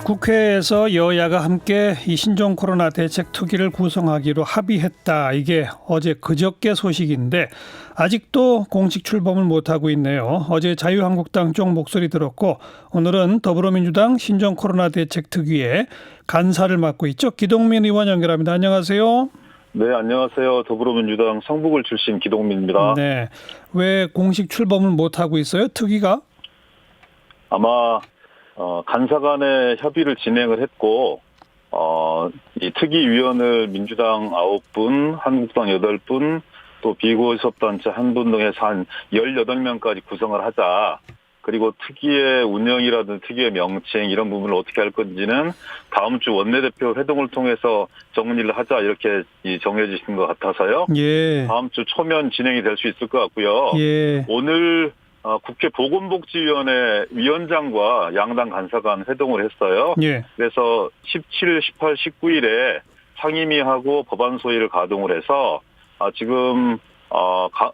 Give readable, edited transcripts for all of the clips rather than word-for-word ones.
국회에서 여야가 함께 이 신종 코로나 대책 특위를 구성하기로 합의했다. 이게 어제 그저께 소식인데 아직도 공식 출범을 못하고 있네요. 어제 자유한국당 쪽 목소리 들었고 오늘은 더불어민주당 신종 코로나 대책 특위의 간사를 맡고 있죠. 기동민 의원 연결합니다. 안녕하세요. 네, 안녕하세요. 더불어민주당 성북을 출신 기동민입니다. 네, 왜 공식 출범을 못하고 있어요? 특위가? 아마 간사 간의 협의를 진행을 했고 이 특위위원을 민주당 9분, 한국당 8분, 또 비교섭단체 1분 등에서 한 18명까지 구성을 하자. 그리고 특위의 운영이라든지 특위의 명칭 이런 부분을 어떻게 할 건지는 다음 주 원내대표 회동을 통해서 정리를 하자 이렇게 정해지신 것 같아서요. 예. 다음 주 초면 진행이 될 수 있을 것 같고요. 예. 오늘 국회 보건복지위원회 위원장과 양당 간사 간 회동을 했어요. 예. 그래서 17, 18, 19일에 상임위하고 법안 소위를 가동을 해서 지금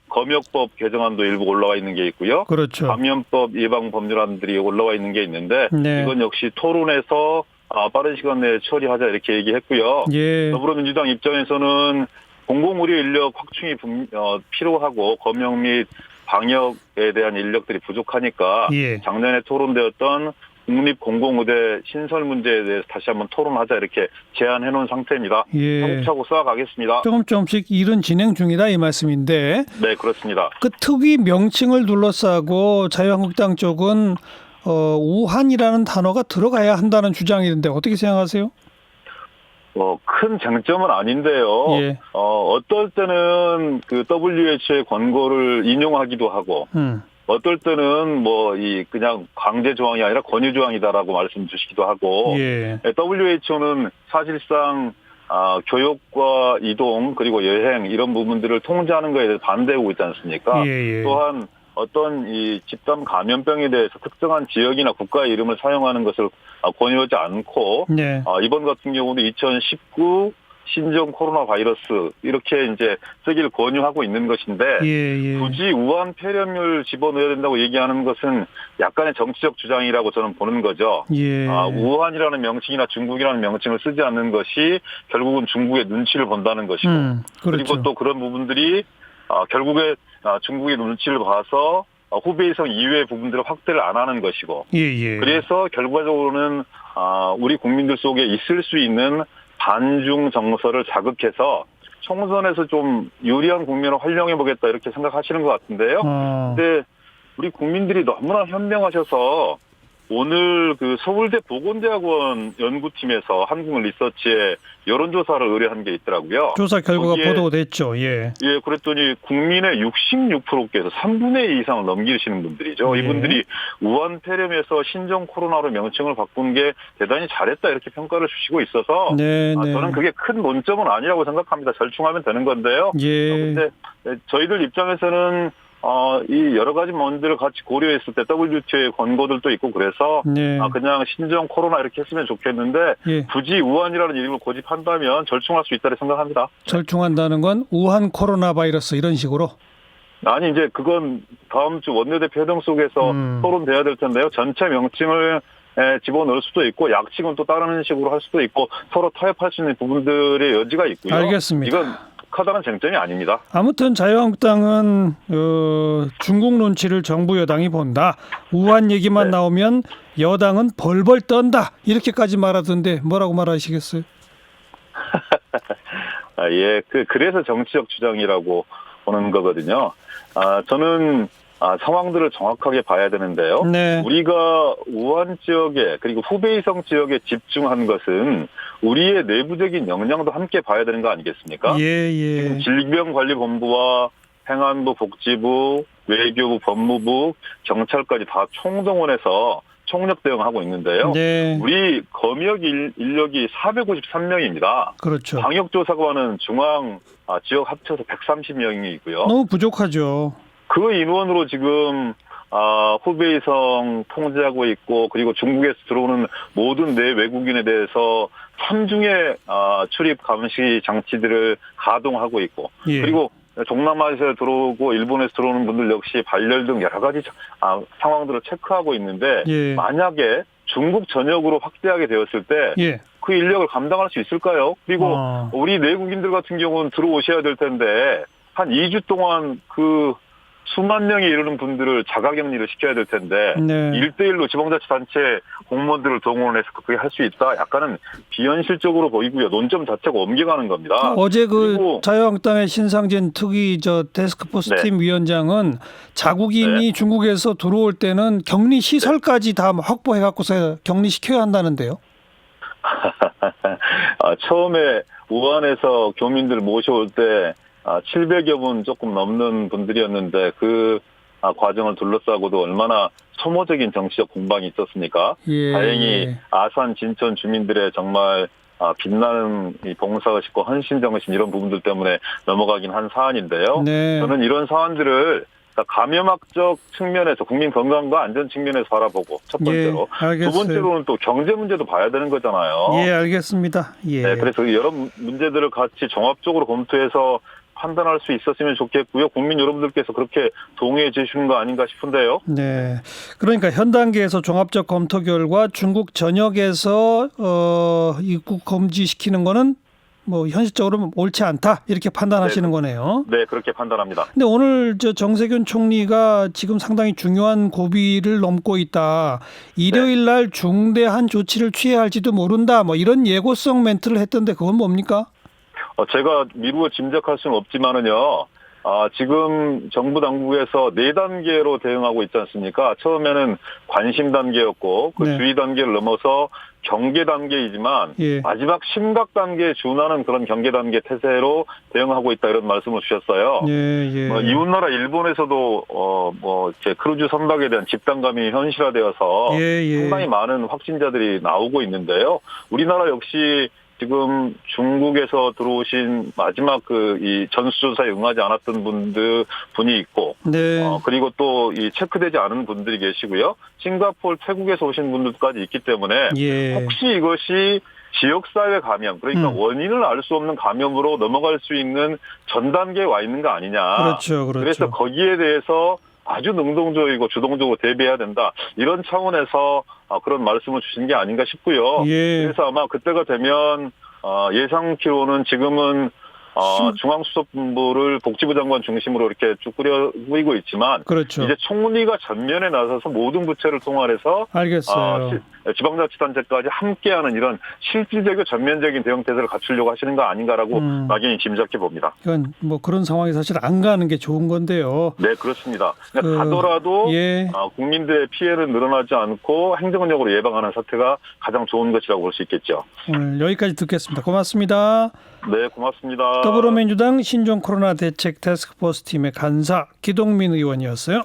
검역법 개정안도 일부 올라와 있는 게 있고요. 그렇죠. 감염법 예방 법률안들이 올라와 있는 게 있는데 네. 이건 역시 토론해서 빠른 시간 내에 처리하자 이렇게 얘기했고요. 예. 더불어민주당 입장에서는 공공의료 인력 확충이 필요하고 검역 및 방역에 대한 인력들이 부족하니까 예. 작년에 토론되었던 국립공공의대 신설 문제에 대해서 다시 한번 토론하자 이렇게 제안해 놓은 상태입니다. 예. 차곡차곡 쌓아가겠습니다. 조금씩 일은 진행 중이다 이 말씀인데 네, 그렇습니다. 그 특위 명칭을 둘러싸고 자유한국당 쪽은 우한이라는 단어가 들어가야 한다는 주장이던데 어떻게 생각하세요? 큰 쟁점은 아닌데요. 예. 어떨 때는 그 WHO의 권고를 인용하기도 하고, 어떨 때는 그냥 강제 조항이 아니라 권유 조항이다라고 말씀 주시기도 하고, 예. WHO는 사실상 교육과 이동 그리고 여행 이런 부분들을 통제하는 것에 대해서 반대하고 있지 않습니까? 예. 또한 어떤 이 집단 감염병에 대해서 특정한 지역이나 국가의 이름을 사용하는 것을 권유하지 않고, 네. 이번 같은 경우도 2019 신종 코로나 바이러스 이렇게 이제 쓰기를 권유하고 있는 것인데, 예. 굳이 우한 폐렴을 집어넣어야 된다고 얘기하는 것은 약간의 정치적 주장이라고 저는 보는 거죠. 예. 우한이라는 명칭이나 중국이라는 명칭을 쓰지 않는 것이 결국은 중국의 눈치를 본다는 것이고, 그렇죠. 그리고 또 그런 부분들이 결국에 중국의 눈치를 봐서 후베이성 이외의 부분들을 확대를 안 하는 것이고, 예. 그래서 결과적으로는 우리 국민들 속에 있을 수 있는 반중 정서를 자극해서 총선에서 좀 유리한 국면을 활용해 보겠다 이렇게 생각하시는 것 같은데요. 근데 우리 국민들이 너무나 현명하셔서 오늘 그 서울대 보건대학원 연구팀에서 한국리서치에 여론조사를 의뢰한 게 있더라고요. 조사 결과가 보도됐죠. 예. 예, 그랬더니 국민의 66%께서 3분의 2 이상을 넘기시는 분들이죠. 예. 이분들이 우한 폐렴에서 신종 코로나로 명칭을 바꾼 게 대단히 잘했다 이렇게 평가를 주시고 있어서 네. 저는 그게 큰 논점은 아니라고 생각합니다. 절충하면 되는 건데요. 예. 근데 저희들 입장에서는 이 여러 가지 문제를 같이 고려했을 때 WTO의 권고들도 있고 그래서 네. 그냥 신종 코로나 이렇게 했으면 좋겠는데 예. 굳이 우한이라는 이름을 고집한다면 절충할 수 있다고 생각합니다. 절충한다는 건 우한 코로나 바이러스 이런 식으로? 아니 이제 그건 다음 주 원내대표 회동 속에서 토론돼야 될 텐데요. 전체 명칭을 집어넣을 수도 있고 약칭은 또 다른 식으로 할 수도 있고 서로 타협할 수 있는 부분들의 여지가 있고요. 알겠습니다. 이건 커다란 쟁점이 아닙니다. 아무튼 자유한국당은 중국 눈치를 정부 여당이 본다. 우한 얘기만 나오면 여당은 벌벌 떤다. 이렇게까지 말하던데 뭐라고 말하시겠어요? 예, 그래서 정치적 주장이라고 보는 거거든요. 저는 상황들을 정확하게 봐야 되는데요. 네. 우리가 우한 지역에 그리고 후베이성 지역에 집중한 것은 우리의 내부적인 역량도 함께 봐야 되는 거 아니겠습니까? 예. 지금 질병관리본부와 행안부, 복지부, 외교부, 법무부, 경찰까지 다 총동원해서 총력 대응하고 있는데요. 네. 우리 검역 인력이 453명입니다. 그렇죠. 방역조사관은 중앙 지역 합쳐서 130명이고요. 너무 부족하죠. 그 인원으로 지금 후베이성 통제하고 있고 그리고 중국에서 들어오는 모든 내 외국인에 대해서 3중의 출입 감시 장치들을 가동하고 있고 예. 그리고 동남아에서 들어오고 일본에서 들어오는 분들 역시 발열 등 여러 가지 상황들을 체크하고 있는데 예. 만약에 중국 전역으로 확대하게 되었을 때 예. 그 인력을 감당할 수 있을까요? 그리고 우리 내국인들 같은 경우는 들어오셔야 될 텐데 한 2주 동안 그 수만 명에 이르는 분들을 자가격리를 시켜야 될 텐데 네. 1대1로 지방자치단체 공무원들을 동원해서 그렇게 할 수 있다? 약간은 비현실적으로 보이고요. 논점 자체가 옮겨가는 겁니다. 어제 그 그리고 자유한국당의 신상진 특위 테스크포스 팀 위원장은 자국인이 중국에서 들어올 때는 격리 시설까지 다 확보해 갖고서 격리시켜야 한다는데요. 처음에 우한에서 교민들 모셔올 때 700여 분 조금 넘는 분들이었는데 그 과정을 둘러싸고도 얼마나 소모적인 정치적 공방이 있었습니까? 예. 다행히 아산 진천 주민들의 정말 빛나는 이 봉사의식과 헌신정신 이런 부분들 때문에 넘어가긴 한 사안인데요. 네. 저는 이런 사안들을 감염학적 측면에서 국민 건강과 안전 측면에서 바라보고 첫 번째로 예, 알겠어요. 두 번째로는 또 경제 문제도 봐야 되는 거잖아요. 예, 알겠습니다. 예. 네, 그래서 여러 문제들을 같이 종합적으로 검토해서 판단할 수 있었으면 좋겠고요. 국민 여러분들께서 그렇게 동의해 주시는 거 아닌가 싶은데요. 네. 그러니까 현 단계에서 종합적 검토 결과 중국 전역에서 입국 금지시키는 거는 뭐 현실적으로 옳지 않다 이렇게 판단하시는 거네요. 네, 그렇게 판단합니다. 근데 오늘 정세균 총리가 지금 상당히 중요한 고비를 넘고 있다. 일요일 날 중대한 조치를 취해야 할지도 모른다. 뭐 이런 예고성 멘트를 했던데 그건 뭡니까? 제가 미루어 짐작할 수는 없지만은요. 지금 정부 당국에서 4단계로 대응하고 있지 않습니까? 처음에는 관심 단계였고 그 주의 단계를 넘어서 경계 단계이지만 마지막 심각 단계에 준하는 그런 경계 단계 태세로 대응하고 있다 이런 말씀을 주셨어요. 이웃나라 일본에서도 이제 크루즈 선박에 대한 집단감이 현실화되어서 상당히 많은 확진자들이 나오고 있는데요. 우리나라 역시 지금 중국에서 들어오신 마지막 이 전수조사에 응하지 않았던 분이 있고, 그리고 또 이 체크되지 않은 분들이 계시고요. 싱가포르, 태국에서 오신 분들까지 있기 때문에 혹시 이것이 지역사회 감염, 그러니까 원인을 알 수 없는 감염으로 넘어갈 수 있는 전 단계에 와 있는 거 아니냐. 그렇죠. 그래서 거기에 대해서 아주 능동적이고 주동적으로 대비해야 된다. 이런 차원에서 그런 말씀을 주신 게 아닌가 싶고요. 그래서 아마 그때가 되면 예상키로는 지금은 중앙수석본부를 복지부 장관 중심으로 이렇게 쭉 꾸리고 있지만 이제 총리가 전면에 나서서 모든 부처를 통할해서 지방자치단체까지 함께하는 이런 실질적이고 전면적인 대응 태세를 갖추려고 하시는 거 아닌가라고 막연히 짐작해 봅니다. 이건 뭐 그런 상황이 사실 안 가는 게 좋은 건데요. 네, 그렇습니다. 가더라도 국민들의 피해는 늘어나지 않고 행정력으로 예방하는 사태가 가장 좋은 것이라고 볼 수 있겠죠. 오늘 여기까지 듣겠습니다. 고맙습니다. 네, 고맙습니다. 더불어민주당 신종 코로나 대책 태스크포스 팀의 간사 기동민 의원이었어요.